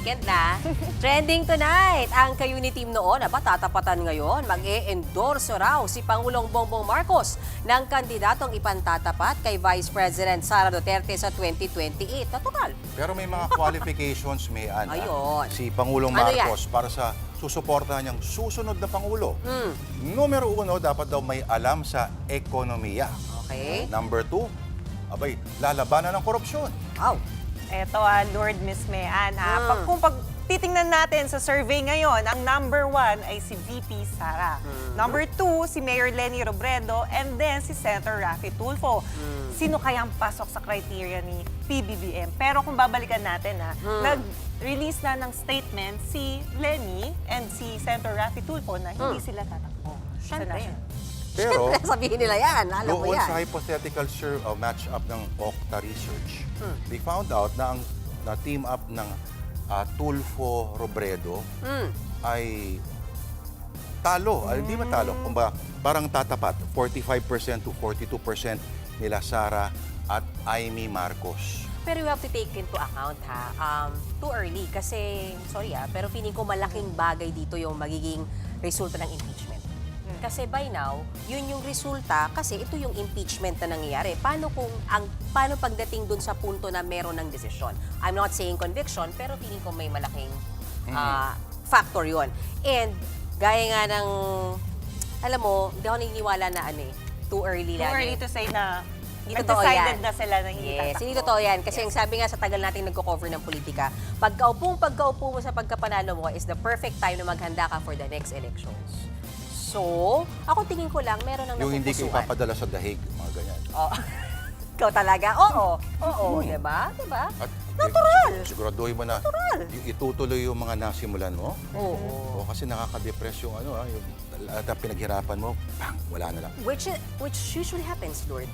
weekend na. Trending tonight, ang ka-unity team noon, tatapatan ngayon, mag-e-endorse raw si Pangulong Bongbong Marcos ng kandidatong ipantatapat kay Vice President Sara Duterte sa 2028. Natural. Pero may mga qualifications, Mayan. Ayun. Si Pangulong Ano yan? Marcos para sa susuportahan niyang susunod na Pangulo. Numero 1, dapat daw may alam sa ekonomiya. Okay. Number 2, abay, lalabanan ng korupsyon. Wow. Eto, Lord Miss Mayan, ha? Kung titingnan natin sa survey ngayon, ang number 1 ay si VP Sara. Number 2, si Mayor Leni Robredo, and then si Senator Raffy Tulfo. Sino kayang pasok sa criteria ni PBBM? Pero kung babalikan natin, nag-release na ng statement si Leni and si Senator Raffy Tulfo na hindi sila tatakbo sa Siyempre. national. Pero Sabihin nila yan, alam mo doon yan. sa hypothetical match-up ng Okta Research, they found out na ang team up ng Tulfo Robredo ay talo. Hindi ba talo? Kumbaga, parang tatapat. 45% to 42% nila Sara at Amy Marcos. Pero you have to take into account too early kasi, sorry pero feeling ko malaking bagay dito yung magiging resulta ng impeachment. Kasi by now, yun yung resulta kasi ito yung impeachment na nangyayari. Paano pagdating dun sa punto na meron ng desisyon? I'm not saying conviction, pero feeling ko may malaking factor yun. And gaya nga ng, alam mo, hindi ako naniniwala na too early Too lang. early to say na Hindi totoo decided yan. na sila na hindi Yes, tatakbo. hindi totoo yan. Kasi ang sabi nga sa tagal nating nagko-cover ng politika, pagkaupo mo sa pagkapanalo mo is the perfect time na maghanda ka for the next elections. So, ako tingin ko lang, meron ng Yung hindi kayo napupusuan. ipapadala sa dahig, mga ganyan. Oh. Ikaw talaga? Oo, diba? Diba? At Natural. Siguraduhin mo na itutuloy yung mga nasimulan mo. Oo. O kasi nakaka-depress yung yung pinaghirapan mo, bang, wala na lang. Which usually happens, Lord.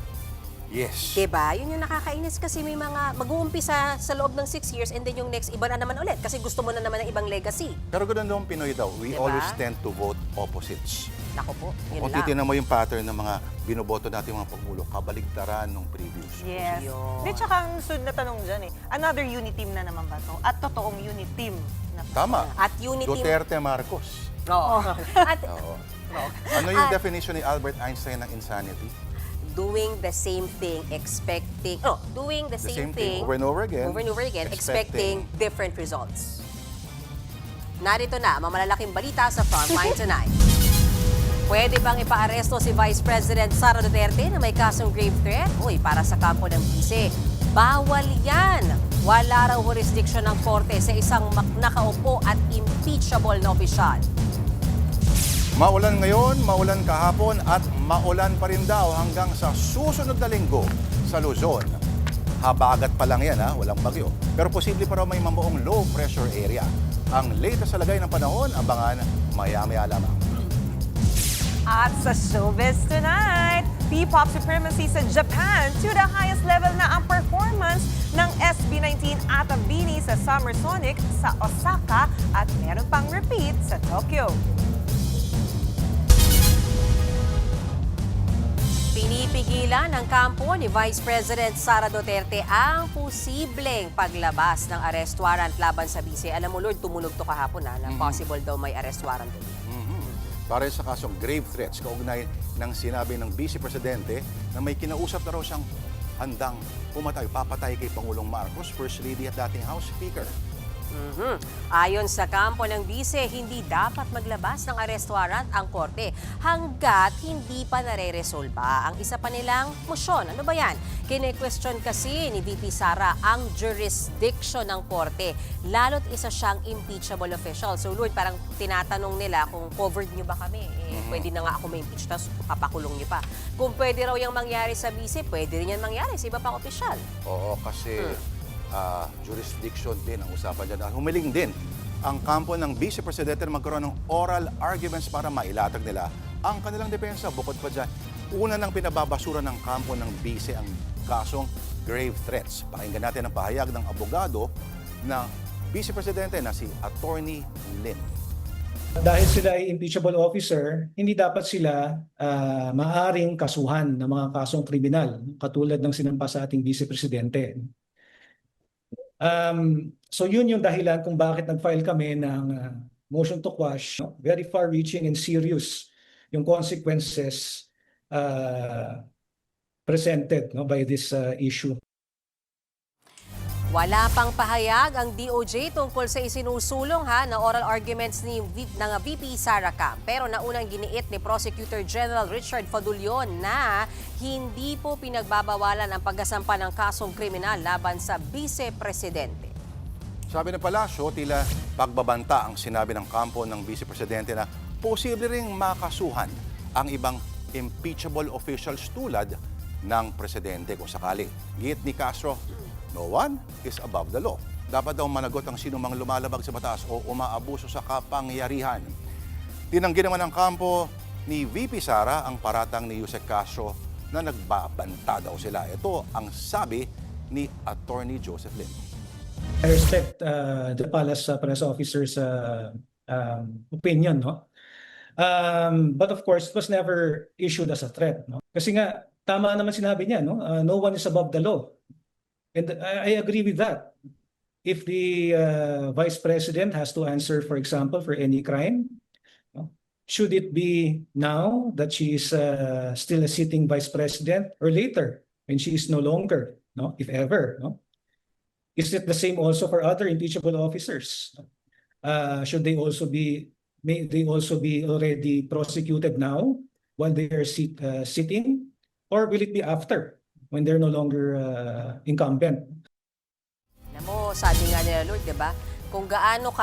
Yes. Diba? Yun yung nakakainis kasi may mga mag-uumpisa sa loob ng 6 years and then yung next iba na naman ulit kasi gusto mo na naman ng ibang legacy. Pero ganun daw ang Pinoy daw. We Diba? always tend to vote opposites. Nako po, yun Kung lang. titignan mo yung pattern ng mga binoboto natin mga Pangulo, kabaligtaran nung previous. Yes. Yun. Di, tsaka ang sunod na tanong dyan another unit team na naman ba to? At totoong unit team na to? Tama. At unity... Duterte Marcos. Oo. At Oo. Ano yung definition ni Albert Einstein ng insanity? doing the same thing, doing the same thing over and over again, expecting different results. Narito na, ang malalaking balita sa Frontline Tonight. Pwede bang ipaaresto si Vice President Sara Duterte na may kasong grave threat? Para sa kampo ng bise, bawal yan. Wala raw jurisdiction ng korte sa isang nakaupo at impeachable na opisyal. Maulan ngayon, maulan kahapon at maulan pa rin daw hanggang sa susunod na linggo sa Luzon. Habagat pa lang yan, walang bagyo. Pero posible pa raw may mamuong low pressure area. Ang latest sa lagay ng panahon, abangan maya-maya lamang. At sa showbiz tonight, P-pop supremacy sa Japan to the highest level na ang performance ng SB19 Atabini sa Summer Sonic sa Osaka at meron pang repeat sa Tokyo. Pinipigilan ng kampo ni Vice President Sara Duterte ang posibleng paglabas ng arrest warrant laban sa bise. Alam mo, Lord, tumunog to kahapon na possible daw may arrest warrant doon. Para sa kasong grave threats, kaugnay ng sinabi ng Vice Presidente na may kinausap na raw siyang handang papatay kay Pangulong Marcos, First Lady at dating House Speaker. Ayon sa kampo ng bise, hindi dapat maglabas ng arrest warrant ang korte hanggat hindi pa nare-resolba ang isa pa nilang motion. Ano ba yan? Kine-question kasi ni VP Sara ang jurisdiction ng korte, lalo't isa siyang impeachable official. So Lord, parang tinatanong nila kung covered niyo ba kami? Pwede na nga ako ma-impeach, tapos papakulong niyo pa. Kung pwede raw yung mangyari sa bise, pwede rin yan mangyari sa iba pang opisyal. Oo, kasi jurisdiction din ang usapan dyan. Humiling din ang kampo ng Vice Presidente na magkaroon ng oral arguments para mailatag nila ang kanilang depensa. Bukod pa dyan, una nang pinababasura ng kampo ng Vice ang kasong grave threats. Pakinggan natin ang pahayag ng abogado ng Vice Presidente na si Attorney Lin. Dahil sila ay impeachable officer, hindi dapat sila maaaring kasuhan ng mga kasong kriminal katulad ng sinampa sa ating Vice Presidente. So yun yung dahilan kung bakit nag-file kami ng motion to quash. No? Very far-reaching and serious yung consequences presented, no, by this issue. Wala pang pahayag ang DOJ tungkol sa isinusulong na oral arguments ng VP Sara Cam. Pero naunang giniit ni Prosecutor General Richard Fadulion na hindi po pinagbabawalan ang paggasampa ng kasong kriminal laban sa Vice Presidente. Sabi ng palasyo, tila pagbabanta ang sinabi ng kampo ng Vice Presidente na posible ring makasuhan ang ibang impeachable officials tulad ng Presidente kung sakali. Giit ni Castro, no one is above the law. Dapat daw managot ang sinumang lumalabag sa batas o umaabuso sa kapangyarihan. Tinanggi naman ng kampo ni VP Sara ang paratang ni Yusek Castro na nagbabanta daw sila. Ito ang sabi ni Attorney Joseph Lim. I respect the palace press officer's opinion, no? But of course, it was never issued as a threat, no? Kasi nga, tama naman sinabi niya, no? No one is above the law. And I agree with that. If the Vice President has to answer, for example, for any crime, no? Should it be now that she is still a sitting Vice President or later when she is no longer, no? If ever, no? Is it the same also for other impeachable officers? Should they also be, may they also be already prosecuted now while they are sitting? Or will it be after, when they're no longer incumbent? Alam mo, sabi nga nila Lord, di ba? Kung gaano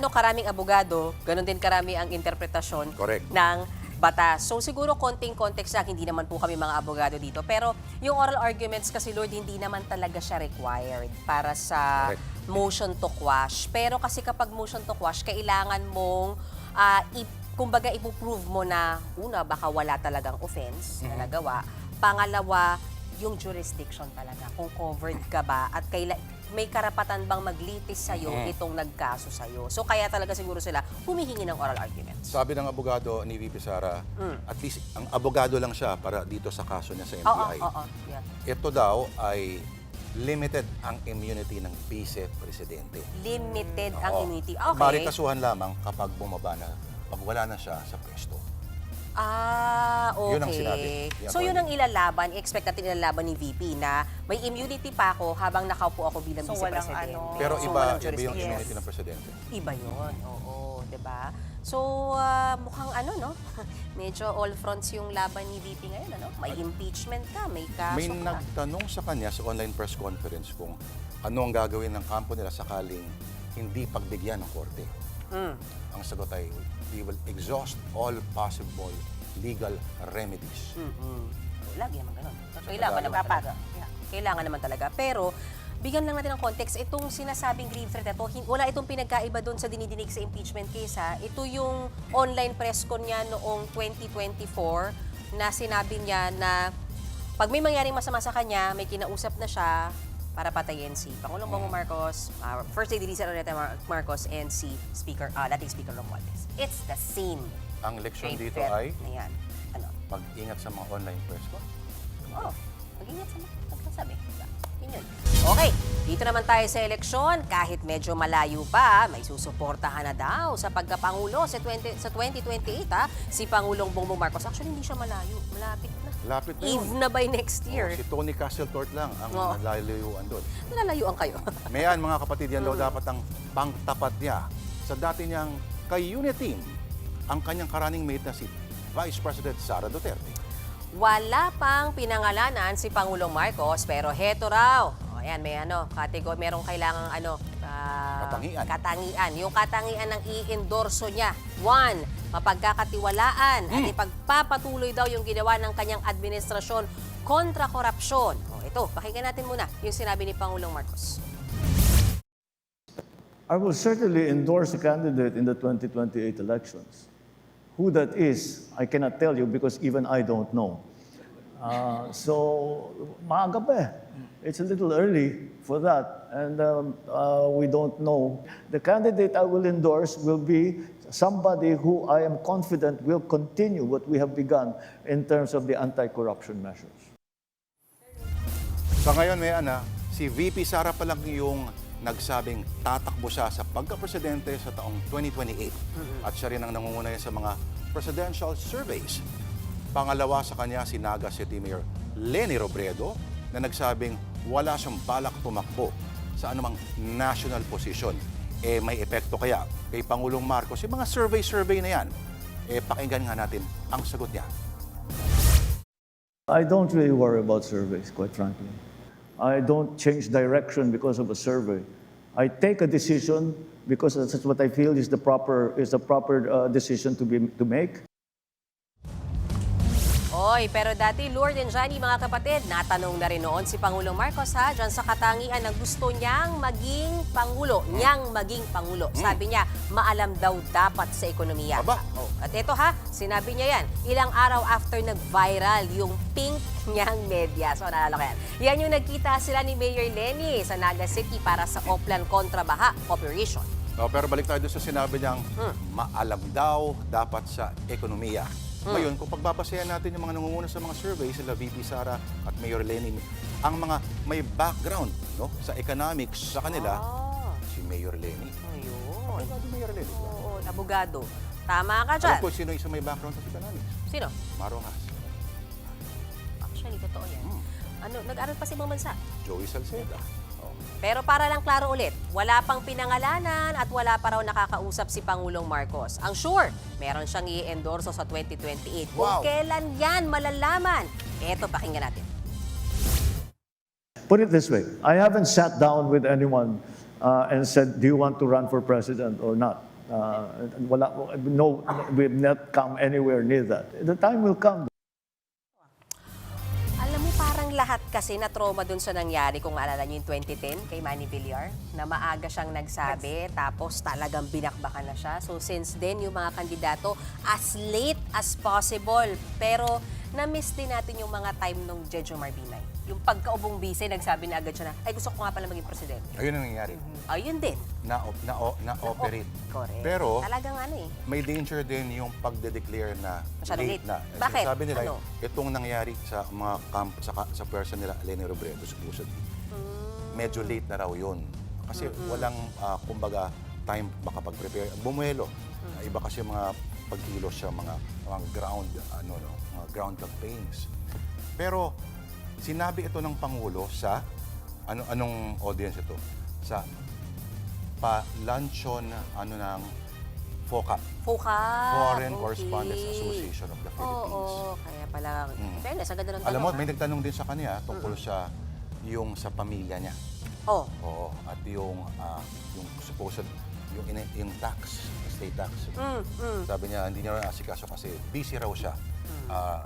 karaming abogado, ganun din karami ang interpretasyon Correct. ng batas. So siguro konting context lang, hindi naman po kami mga abogado dito. Pero yung oral arguments kasi Lord, hindi naman talaga siya required para sa Correct. motion to quash. Pero kasi kapag motion to quash, kailangan mong kumbaga ipuprove mo na una, baka wala talagang offense na nagawa. Pangalawa, yung jurisdiction talaga, kung covered ka ba at may karapatan bang maglitis sa'yo itong nagkaso sa'yo. So kaya talaga siguro sila humihingi ng oral arguments. Sabi ng abogado ni VP Sara, at least ang abogado lang siya para dito sa kaso niya sa NBI. Oo. Yeah. Ito daw ay limited ang immunity ng Vice Presidente. Limited ang Oo. immunity. Okay. Marikasuhan lamang kapag bumaba na, pag wala na siya sa pwesto. Okay. Yun ang sinabi. So yun ang ilalaban, expect natin ilalaban ni VP na may immunity pa ako habang nakaupo ako bilang So, Vice walang Presidente. Pero So, iba walang yung jurisdiction. immunity ng Presidente. Iba yun, oo, 'di ba? So, mukhang no? Medyo all fronts yung laban ni VP ngayon, ano? May impeachment ka, may kaso May ka. nagtanong sa kanya sa online press conference kung ano ang gagawin ng kampo nila sakaling hindi pagbigyan ng korte. Ang sagot ay, we will exhaust all possible legal remedies. Lagi naman ganun. Kailangan naman talaga. Kailangan naman talaga. Pero, bigyan lang natin ng context. Itong sinasabing grave threat ito, wala itong pinagkaiba doon sa dinidinig sa impeachment case. Ito yung online press con niya noong 2024 na sinabi niya na pag may mangyaring masama sa kanya, may kinausap na siya para patayin si Pangulong Bongbong Marcos, First Lady Lisa Rodeta Marcos, and si dating Speaker Romualdez. It's the same Ang leksyon grave dito threat ay na yan. Ano? mag-ingat sa mga online press con. Oo, mag-ingat sa mga nagsasabi. Yun. Okay, dito naman tayo sa eleksyon. Kahit medyo malayo pa, may susuportahan na daw sa pagkapangulo sa 2028 si Pangulong Bongbong Marcos. Actually, hindi siya malayo. Malapit na. Lapit na yun. Eve na by next year. Si Tony Castletorte lang ang Oo. nalalayuan doon. Nalalayuan kayo. Mayan, mga kapatid, yan daw dapat ang pangtapat niya sa dati niyang kay-unit team, ang kanyang karunning mate na si Vice President Sara Duterte. Wala pang pinangalanan si Pangulong Marcos, pero heto raw. O yan, may merong kailangang katangian. Yung katangian ng i-endorso niya. 1, mapagkakatiwalaan at ipagpapatuloy daw yung ginawa ng kanyang administrasyon kontra korupsyon. O ito, pakinggan natin muna yung sinabi ni Pangulong Marcos. I will certainly endorse a candidate in the 2028 elections. Who that is, I cannot tell you because even I don't know. So, maaga pa eh. It's a little early for that. And we don't know. The candidate I will endorse will be somebody who I am confident will continue what we have begun in terms of the anti-corruption measures. Sa ngayon, may Si VP Sara pa lang yung nagsabing tatakbo siya sa pagka-presidente sa taong 2028. At siya rin ang nangunguna sa mga presidential surveys. Pangalawa sa kanya si Naga City Mayor Leni Robredo na nagsabing wala siyang balak tumakbo sa anumang national position. May epekto kaya kay Pangulong Marcos? Yung mga survey na yan, pakinggan nga natin ang sagot niya. I don't really worry about surveys, quite frankly. I don't change direction because of a survey. I take a decision because that's what I feel is the proper decision to make. Oy, pero dati, Lord and Johnny, mga kapatid, natanong na rin noon si Pangulong Marcos dyan sa katangian na gusto niyang maging Pangulo. Sabi niya, maalam daw dapat sa ekonomiya. Aba. At ito sinabi niya yan, ilang araw after nag-viral yung pink niyang medyas. So, naalala ko yan. Yan yung nagkita sila ni Mayor Leni sa Naga City para sa Oplan Kontra Baha Operation. Pero balik tayo doon sa sinabi niyang maalam daw dapat sa ekonomiya. Ngayon, kung pagbabasehan natin yung mga nangunguna sa mga survey, sila VP Sara at Mayor Leni, ang mga may background sa economics sa kanila, si Mayor Leni. Ayun. Abogado Mayor Leni. Oo, abogado. Tama ka dyan. Alam ko, sino isa may background sa economics? Sino? Marojas. Actually, totoo yan. Nag-aral pa si Mang Mansa. Joey Salceda. Pero para lang klaro ulit, wala pang pinangalanan at wala pa raw nakakausap si Pangulong Marcos. Ang sure, meron siyang i-endorso sa 2028. Kung Wow. kailan yan malalaman, eto, pakinggan natin. Put it this way, I haven't sat down with anyone and said, do you want to run for president or not? No, we've not come anywhere near that. The time will come. Alam mo, parang lahat kasi na trauma dun sa nangyari, kung maalala niyo yung 2010 kay Manny Villar, na maaga siyang nagsabi, tapos talagang binakbakan na siya. So since then, yung mga kandidato, as late as possible. Pero na-miss din natin yung mga time nung Jejo Marbinay. Yung pagkaubong bise, nagsabi na agad siya na, ay gusto ko nga pala maging presidente. Ayun ang nangyayari. Ayun din. Na-operate. Correct. Pero, talagang may danger din yung pagde-declare na Masyadong late late. na. Bakit? Sabi nila, Ano? itong nangyari sa mga camp, sa person nila, Leni Robredo, supposedly, medyo late na raw yun. Kasi walang, kumbaga, time makapag-prepare. Bumuelo. Iba kasi mga pagkilos siya, mga ground, mga ground campaigns. Pero, sinabi ito ng Pangulo sa, anong audience ito? Sa pa-luncheon, ng FOCA. Foreign okay. Correspondents Association of the Philippines. Oo, kaya pala. Fairness, ang ganda ng tanong. Alam mo, may nagtanong din sa kanya tungkol sa yung sa pamilya niya. Oh. Oo, at yung supposed yung tax, state tax. Sabi niya, hindi niya asikaso kasi busy raw siya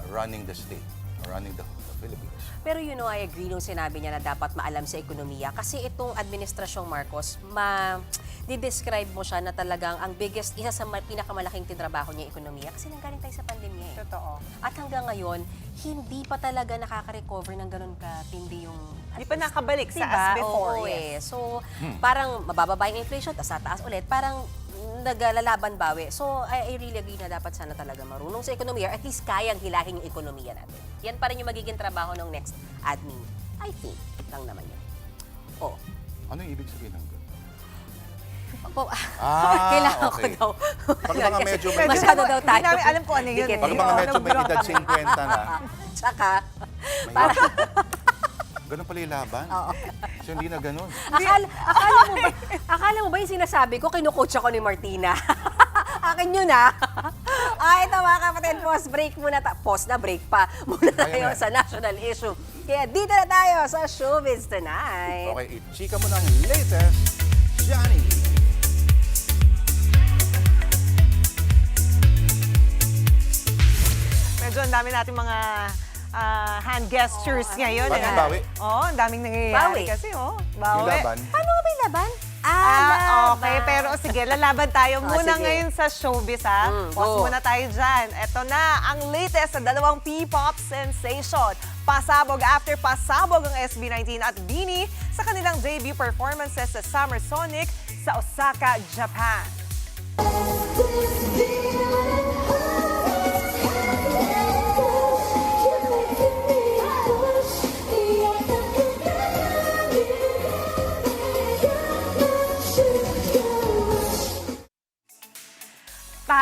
running the state, running the Philippines. Pero I agree nung sinabi niya na dapat maalam sa ekonomiya. Kasi itong administrasyong Marcos, di-describe mo siya na talagang ang biggest, isa sa pinakamalaking tinrabaho niya yung ekonomiya. Kasi nanggaling tayo sa pandemya eh. Totoo. At hanggang ngayon, hindi pa talaga nakaka-recover ng ganun katindi yung... Hindi pa nakabalik sa Diba? as before. Oo, Yes. So, parang mabababa yung inflation, tapos tataas ulit. Parang naglalaban bawi. So, I really agree na dapat sana talaga marunong sa ekonomiya, or at least kayang hilahin yung ekonomiya natin. Yan pa rin yung magiging trabaho ng next admin. I think lang naman yun. Oh. Ano yung ibig sabihin ng gano'n? Kailangan okay. ko daw. Pag mga medyo may Masyado daw tayo. Hindi namin alam kung ano yun. Dikit. Pag mga medyo may edad 50 na, Tsaka, para... Ganun pala yung laban? Oo. So, hindi na ganun. akala mo ba yung sinasabi ko, kinukoach ako ni Martina? Akin yun ito mga kapatid, pause break muna. Pause na, break pa. Muna tayo na. sa national issue. Kaya dito na tayo sa Showbiz Tonight. Okay, i-chika mo ng latest, Johnny. Medyo ang dami nating mga hand gestures ngayon. Ba't yung bawi? Oo, ang daming nangyayari Bawi. kasi. Yung Bawi. laban, Paano ba yung laban? Okay, pero sige, lalaban tayo muna sige. ngayon sa showbiz, Pause go. muna tayo dyan. Ito na, ang latest sa dalawang P-pop sensation. Pasabog after pasabog ang SB19 at BINI sa kanilang debut performances sa Summer Sonic sa Osaka, Japan.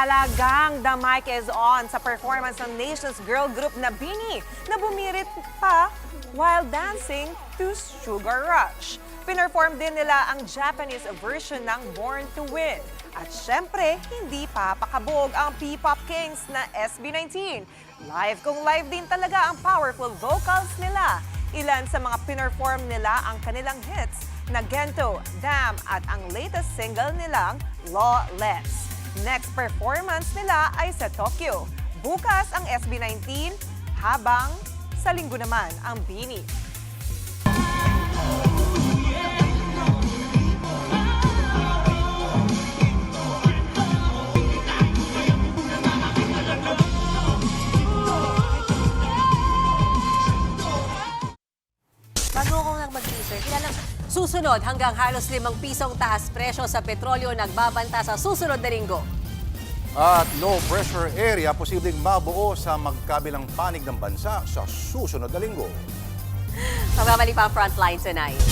Talagang the mic is on sa performance ng nation's girl group na BINI na bumirit pa while dancing to Sugar Rush. Pinerform din nila ang Japanese version ng Born to Win. At syempre, hindi pa pakabog ang P-pop kings na SB19. Live kung live din talaga ang powerful vocals nila. Ilan sa mga pinerform nila ang kanilang hits na Gento, Damn at ang latest single nilang Lawless. Next performance nila ay sa Tokyo. Bukas ang SB19, habang sa linggo naman ang BINI. Bago ko lang mag-teaser, kilalang susunod hanggang halos 5 pisong taas presyo sa petrolyo nagbabanta sa susunod na linggo. At low pressure area posibleng mabuo sa magkabilang panig ng bansa sa susunod na linggo. Magbabalik pa ang Frontline tonight.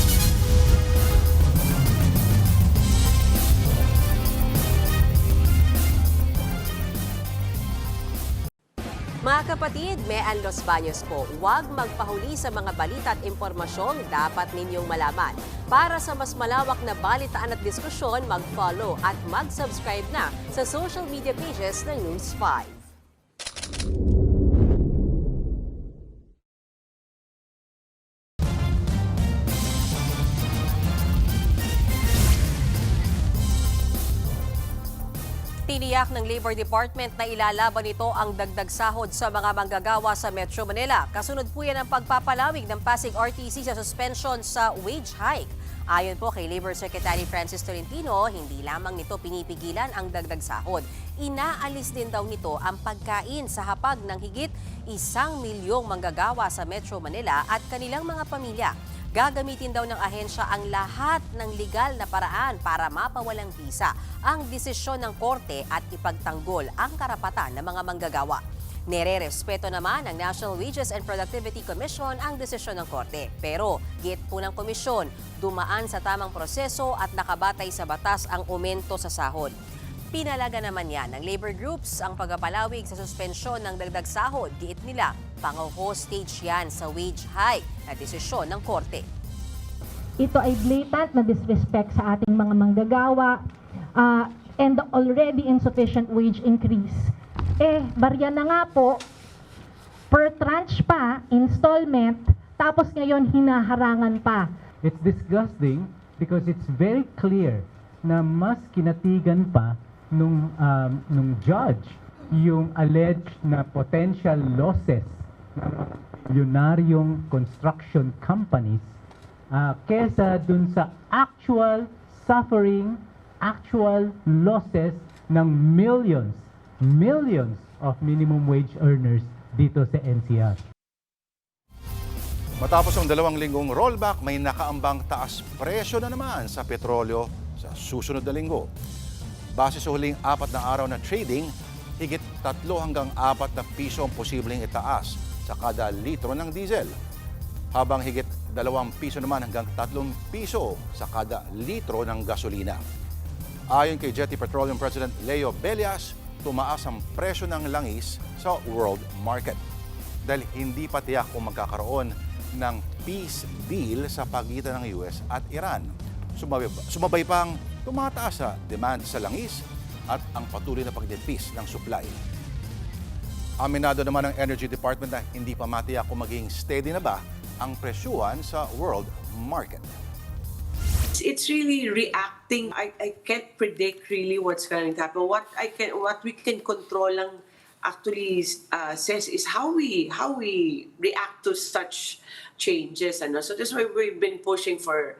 Mga kapatid, Mean Los Baños po, huwag magpahuli sa mga balita at impormasyong dapat ninyong malaman. Para sa mas malawak na balitaan at diskusyon, mag-follow at mag-subscribe na sa social media pages ng News 5. Tiniyak ng Labor Department na ilalaban nito ang dagdag sahod sa mga manggagawa sa Metro Manila. Kasunod po yan ang pagpapalawig ng Pasig RTC sa suspension sa wage hike. Ayon po kay Labor Secretary Francis Tolentino, hindi lamang nito pinipigilan ang dagdag sahod. Inaalis din daw nito ang pagkain sa hapag ng higit 1 milyong manggagawa sa Metro Manila at kanilang mga pamilya. Gagamitin daw ng ahensya ang lahat ng legal na paraan para mapawalang bisa ang desisyon ng korte at ipagtanggol ang karapatan ng mga manggagawa. Nere-respeto naman ng National Wages and Productivity Commission ang desisyon ng korte. Pero, git po ng komisyon, dumaan sa tamang proseso at nakabatay sa batas ang aumento sa sahod. Pinalaga naman yan ng labor groups ang pagpapalawig sa suspensyon ng dagdag sahod. Giit nila, pang-hostage yan sa wage hike na desisyon ng korte. Ito ay blatant na disrespect sa ating mga manggagawa and the already insufficient wage increase. Barya na nga po, per tranche pa, installment, tapos ngayon hinaharangan pa. It's disgusting because it's very clear na mas kinatigan pa nung judge yung alleged na potential losses ng milyonaryong construction companies kesa dun sa actual suffering, actual losses ng millions of minimum wage earners dito sa NCR. Matapos ang 2 linggong rollback, may nakaambang taas presyo na naman sa petrolyo sa susunod na linggo. Base sa huling 4 na araw na trading, higit 3 hanggang 4 na piso ang posibleng itaas sa kada litro ng diesel. Habang higit 2 piso naman hanggang 3 piso sa kada litro ng gasolina. Ayon kay Jetty Petroleum President Leo Bellas, tumaas ang presyo ng langis sa world market. Dahil hindi pa tiyak kung magkakaroon ng peace deal sa pagitan ng US at Iran. Sumabay pang tumataas sa demand sa langis at ang patuloy na pagdepis ng supply. Aminado naman ng Energy Department na hindi pa matiyak kung maging steady na ba ang presyuhan sa world market. It's really reacting. I can't predict really what's going to happen. What we can control lang actually says is how we react to such changes. So that's why we've been pushing for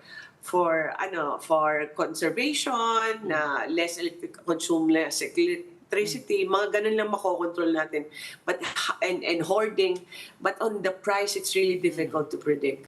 conservation, less consume less electricity, mga ganun lang makokontrol natin. But and hoarding, but on the price it's really difficult to predict.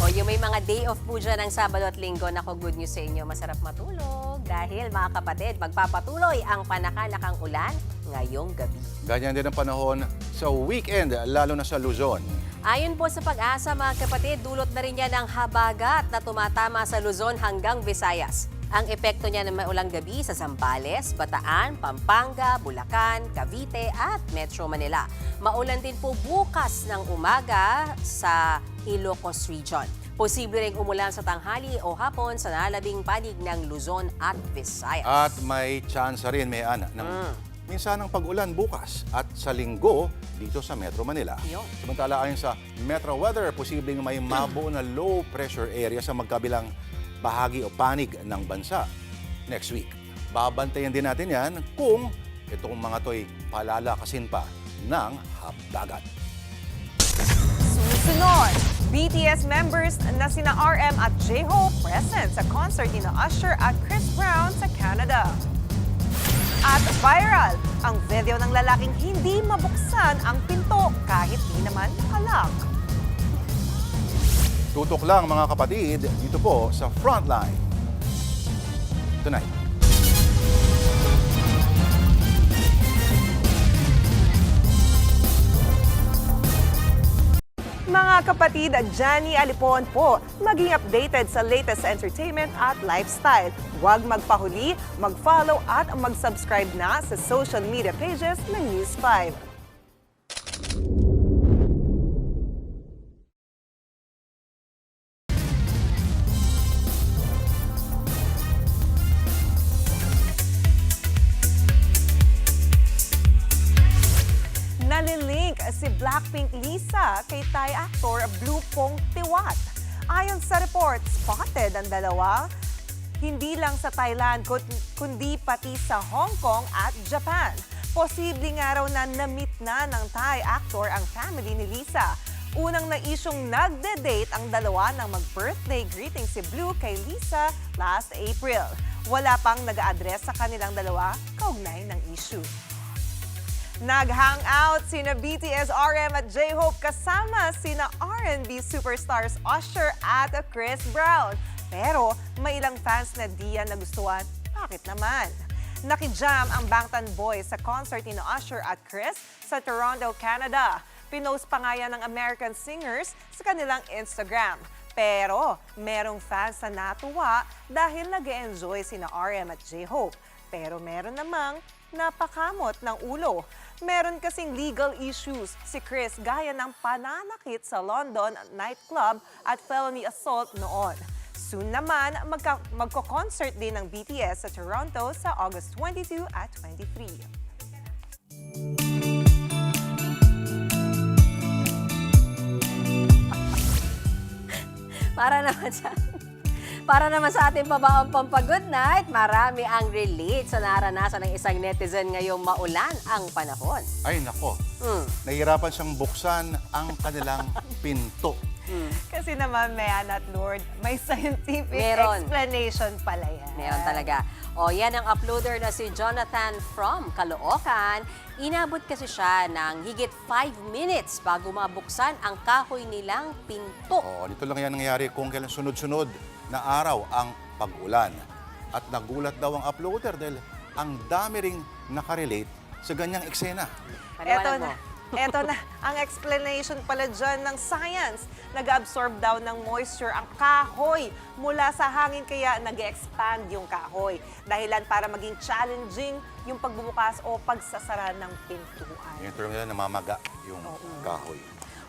O yung may mga day off po dyan ng Sabado at Linggo, nako, good news sa inyo, masarap matulog. Dahil mga kapatid, magpapatuloy ang panakanakang ulan ngayong gabi. Ganyan din ang panahon sa weekend, lalo na sa Luzon. Ayon po sa Pag-asa, mga kapatid, dulot na rin yan ng habagat na tumatama sa Luzon hanggang Visayas. Ang epekto niya ng maulang gabi sa Zambales, Bataan, Pampanga, Bulacan, Cavite at Metro Manila. Maulan din po bukas ng umaga sa Ilocos Region. Posible ring umulan sa tanghali o hapon sa nalabing panig ng Luzon at Visayas. At may chance rin, may ana, ng minsan ng pag-ulan bukas at sa linggo dito sa Metro Manila. Yun. Samantala ayon sa Metro Weather, posibleng may mabuo na low pressure area sa magkabilang bahagi o panig ng bansa next week. Babantayan din natin yan kung itong mga to'y palalakasin pa ng habdagat. Susunod, BTS members na sina RM at J-Hope present sa concert ni Usher at Chris Brown sa Canada. At viral, ang video ng lalaking hindi mabuksan ang pinto kahit di naman nakalock. Tutok lang mga kapatid, dito po sa Frontline tonight. Mga kapatid, Johnny Alipon po, maging updated sa latest entertainment at lifestyle. Huwag magpahuli, mag-follow at mag-subscribe na sa social media pages ng News 5. Nalilink si Blackpink Lisa kay Thai actor Blue Pong Tiwat. Ayon sa report, spotted ang dalawa hindi lang sa Thailand kundi pati sa Hong Kong at Japan. Posible nga raw na na-meet na ng Thai actor ang family ni Lisa. Unang na-isyong nagde-date ang dalawa nang mag-birthday greeting si Blue kay Lisa last April. Wala pang nag-a-address sa kanilang dalawa kaugnay ng issue. Nag-hangout sina BTS, RM at J-Hope kasama sina R&B superstars Usher at Chris Brown. Pero may ilang fans na di yan nagustuhan. Bakit naman? Nakijam ang Bangtan Boys sa concert ni Usher at Chris sa Toronto, Canada. Pinost pa nga yan ng American singers sa kanilang Instagram. Pero merong fans na natuwa dahil nag-enjoy sina RM at J-Hope. Pero meron namang napakamot ng ulo. Meron kasing legal issues si Chris gaya ng pananakit sa London nightclub at felony assault noon. Soon naman, magko-concert din ng BTS sa Toronto sa August 22 at 23. Para naman sa ating pabaong pampag-good night, marami ang relate sa naranasan ng isang netizen ngayong maulan ang panahon. Ay nako, nahihirapan siyang buksan ang kanilang pinto. Kasi naman, Mayan at Lord, may scientific Meron. explanation pala yan. Meron talaga. O yan ang uploader na si Jonathan from Caloocan. Inabot kasi siya ng higit 5 minutes bago mabuksan ang kahoy nilang pinto. Oh, dito lang yan nangyayari kung kailan sunod-sunod na araw ang pag-ulan. At nagulat daw ang uploader dahil ang dami ring nakarelate sa ganyang eksena. Paliwanag mo. Eto na, ang explanation pala dyan ng science. Nag-absorb daw ng moisture ang kahoy mula sa hangin kaya nag-expand yung kahoy. Dahilan para maging challenging yung pagbubukas o pagsasara ng pintuan. Yung term nila namamaga yung kahoy.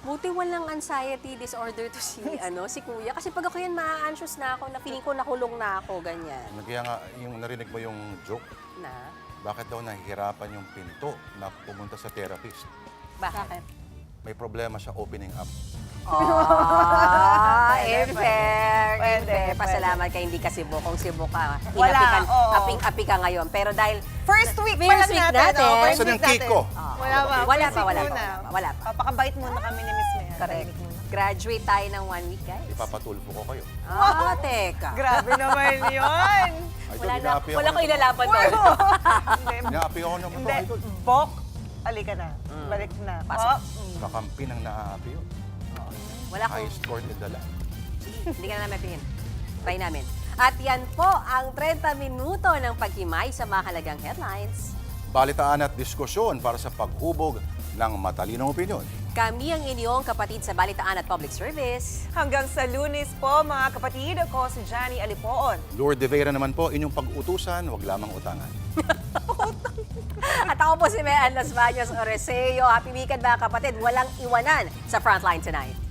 Buti walang anxiety disorder to si Kuya. Kasi pag ako yan, ma-anxious na ako, na feeling ko nakulong na ako, ganyan. Kaya nga, yung narinig mo yung joke, Na? bakit daw nahihirapan yung pinto na pumunta sa therapist? Bakit? May problema siya opening up. Fair. Pwede. Pasalamat ka, hindi ka Cebu. Kung Cebu ka, Wala, oo. aping-api ka ngayon. Pero dahil First week pa First lang week natin. natin. oh, first Saan week yung cake ko? natin. Wala Wala pa. pa, First wala week pa, muna. wala pa. Papakabait muna kami ni Miss Mea. Correct. Graduate tayo ng 1 week, guys. Ipapatulpo ko kayo. Teka. Grabe naman yun. Idol, Wala inaapi ako ko nito. ilalaban doon. Hindi, Inaapi ako naman to, Hindi, idol. Bok, halika na. Balik na. Pasok. Kakampi ng naaapi yun. Wala ko. Highest score in the land. Hindi ka na namin pingin. Try namin. At yan po ang 30 minuto ng pagkimay sa mahalagang headlines. Balitaan at diskusyon para sa paghubog ng matalinong opinyon. Kami ang inyong kapatid sa Balitaan at Public Service. Hanggang sa Lunes po, mga kapatid, ako si Johnny Alipoon. Lord De Vera naman po, inyong pag-utusan, wag lamang utangan. At ako po si Mean Las Bañas Oreseo. Happy weekend mga kapatid. Walang iwanan sa Frontline tonight.